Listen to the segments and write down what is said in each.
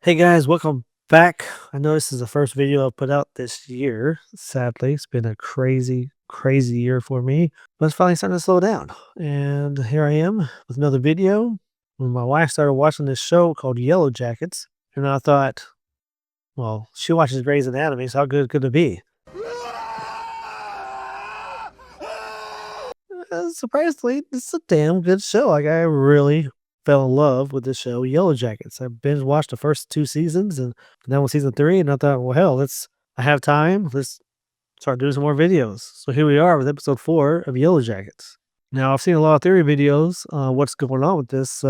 Hey guys, welcome back. I know this is the first video I put out this year. Sadly, it's been a crazy, crazy year for me, but it's finally starting to slow down. And here I am with another video. When my wife started watching this show called Yellowjackets, and I thought, well, she watches Grey's Anatomy, so how good could it be? Surprisingly, it's a damn good show. Like I really fell in love with the show Yellowjackets. I binge watched the first two seasons and now with season three, and I thought, well, hell, I have time. Let's start doing some more videos. So here we are with episode 4 of Yellowjackets. Now I've seen a lot of theory videos on what's going on with this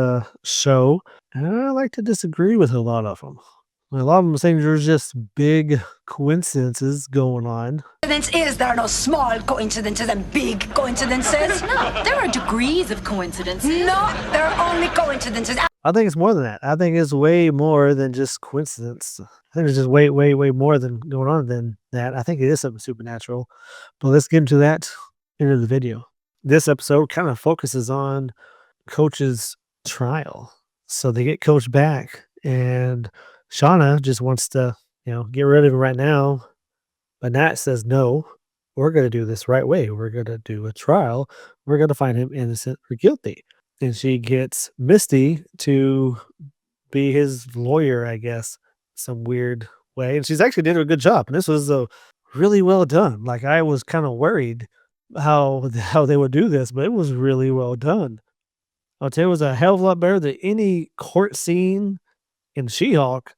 show, and I like to disagree with a lot of them. A lot of them saying there's just big coincidences going on. Coincidence is there are no small coincidences and big coincidences. No, there are degrees of coincidences. No, there are only coincidences. I think it's more than that. I think it's way more than just coincidence. I think there's just way, way, way more than going on than that. I think it is something supernatural. But let's get into that into the video. This episode kind of focuses on Coach's trial. So they get Coach back, and Shauna just wants to, get rid of him right now. But Nat says, no, we're going to do this right way. We're going to do a trial. We're going to find him innocent or guilty. And she gets Misty to be his lawyer, I guess, some weird way. And she's actually did a good job. And this was really well done. Like I was kind of worried how they would do this, but it was really well done. I'll tell you, it was a hell of a lot better than any court scene in She-Hulk.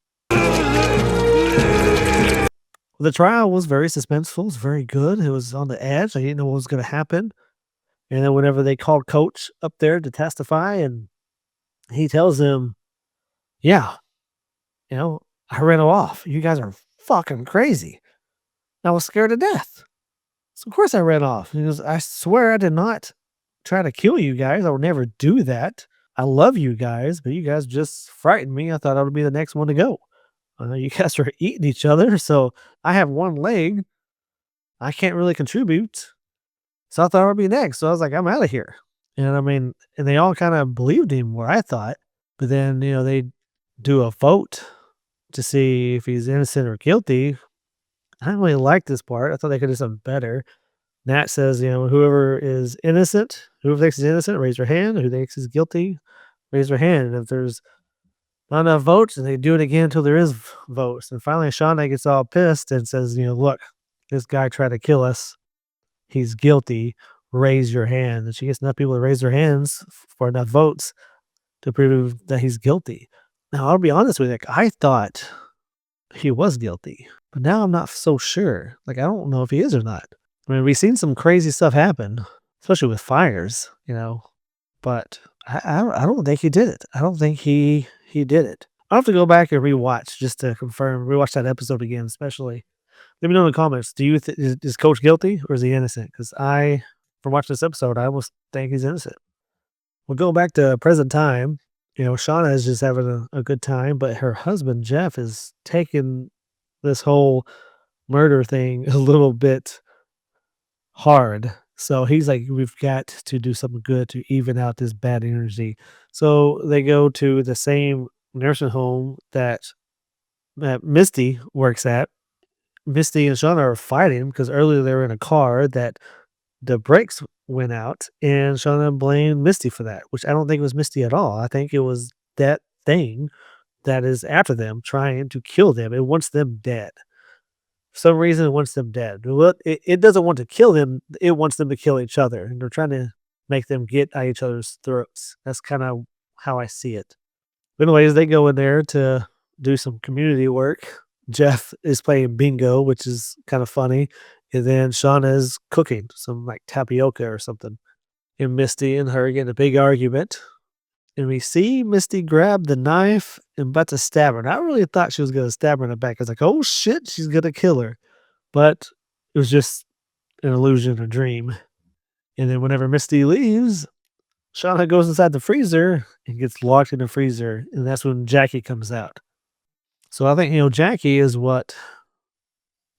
The trial was very suspenseful. It was very good. It was on the edge. I didn't know what was going to happen. And then whenever they called Coach up there to testify, and he tells them, yeah, I ran off. You guys are fucking crazy. I was scared to death. So of course I ran off. He goes, I swear I did not try to kill you guys. I would never do that. I love you guys, but you guys just frightened me. I thought I would be the next one to go. You guys are eating each other, so I have one leg. I can't really contribute. So I thought I would be next. So I was like, I'm out of here. And they all kind of believed him where I thought. But then, they do a vote to see if he's innocent or guilty. I didn't really like this part. I thought they could have done better. Nat says, whoever is innocent, whoever thinks he's innocent, raise their hand. Who thinks he's guilty, raise their hand. And if there's not enough votes, and they do it again until there is votes. And finally, Shauna gets all pissed and says, look, this guy tried to kill us. He's guilty. Raise your hand. And she gets enough people to raise their hands for enough votes to prove that he's guilty. Now, I'll be honest with you. I thought he was guilty, but now I'm not so sure. I don't know if he is or not. We've seen some crazy stuff happen, especially with fires, but I don't think he did it. I don't think he did it. I'll have to go back and rewatch just to confirm, rewatch that episode again, especially. Let me know in the comments. Do you is Coach guilty or is he innocent? Because from watching this episode, I almost think he's innocent. We'll go back to present time. Shauna is just having a good time, but her husband, Jeff, is taking this whole murder thing a little bit hard. So he's like, we've got to do something good to even out this bad energy. So they go to the same nursing home that Misty works at. Misty and Shauna are fighting because earlier they were in a car that the brakes went out, and Shauna blamed Misty for that, which I don't think it was Misty at all. I think it was that thing that is after them, trying to kill them. It wants them dead. For some reason, it wants them dead. Well, it doesn't want to kill them. It wants them to kill each other, and they're trying to make them get at each other's throats. That's kind of how I see it. But anyways, they go in there to do some community work. Jeff is playing bingo, which is kind of funny. And then Shauna is cooking some tapioca or something. And Misty and her get in a big argument. And we see Misty grab the knife and about to stab her. And I really thought she was going to stab her in the back. I was like, oh shit, she's going to kill her. But it was just an illusion, a dream. And then whenever Misty leaves, Shauna goes inside the freezer and gets locked in the freezer. And that's when Jackie comes out. So I think, Jackie is what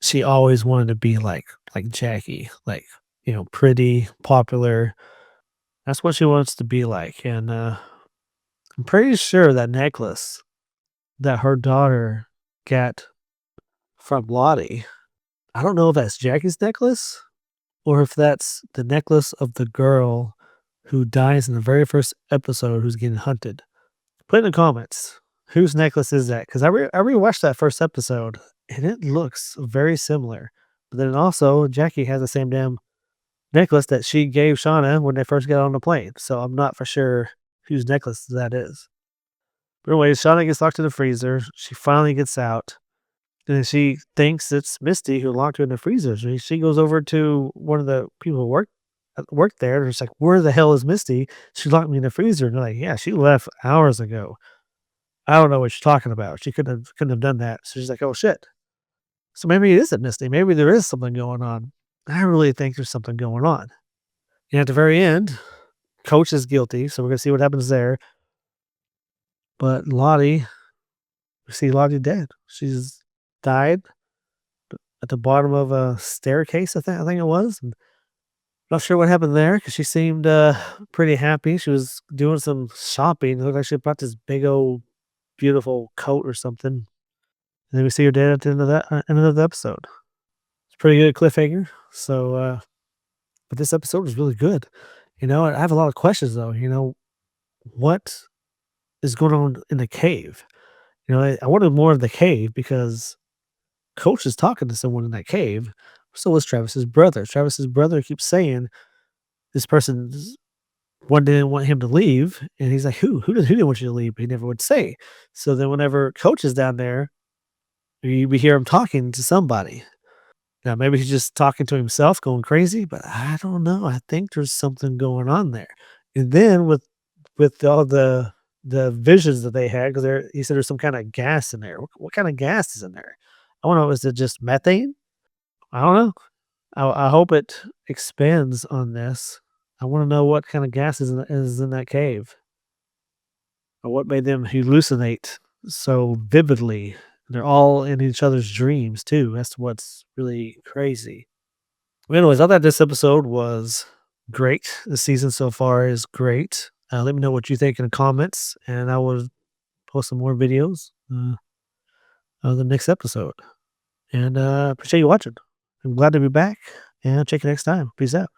she always wanted to be like Jackie, pretty, popular. That's what she wants to be like. And I'm pretty sure that necklace that her daughter got from Lottie. I don't know if that's Jackie's necklace or if that's the necklace of the girl who dies in the very first episode who's getting hunted. Put in the comments, whose necklace is that? Because I rewatched that first episode, and it looks very similar. But then also, Jackie has the same damn necklace that she gave Shauna when they first got on the plane, so I'm not for sure whose necklace that is. But anyways, Shauna gets locked in the freezer. She finally gets out, and then she thinks it's Misty who locked her in the freezer. So she goes over to one of the people who work there, and she's like, "Where the hell is Misty? She locked me in the freezer." And they're like, "Yeah, she left hours ago. I don't know what you're talking about. She couldn't have done that." So she's like, "Oh shit." So maybe it isn't Misty. Maybe there is something going on. I really think there's something going on. And at the very end, Coach is guilty, so we're gonna see what happens there. But Lottie, we see Lottie dead. She's died at the bottom of a staircase. I think it was. And not sure what happened there because she seemed pretty happy. She was doing some shopping. It looked like she bought this big old beautiful coat or something. And then we see her dead at the end of that end of the episode. It's a pretty good cliffhanger. So, but this episode was really good. I have a lot of questions though. What is going on in the cave? I wanted more of the cave because Coach is talking to someone in that cave. So was Travis's brother. Travis's brother keeps saying this person's one didn't want him to leave, and he's like, "Who didn't want you to leave?" But he never would say. So then, whenever Coach is down there, we hear him talking to somebody. Now, maybe he's just talking to himself, going crazy, but I don't know. I think there's something going on there. And then with all the visions that they had, because he said there's some kind of gas in there. What kind of gas is in there? I don't know. Is it just methane? I don't know. I hope it expands on this. I want to know what kind of gas is in that cave, or what made them hallucinate so vividly. They're all in each other's dreams too. That's what's really crazy. Well, anyways, I thought this episode was great. The season so far is great. Let me know what you think in the comments, and I will post some more videos of the next episode. And appreciate you watching. I'm glad to be back, and check you next time. Peace out.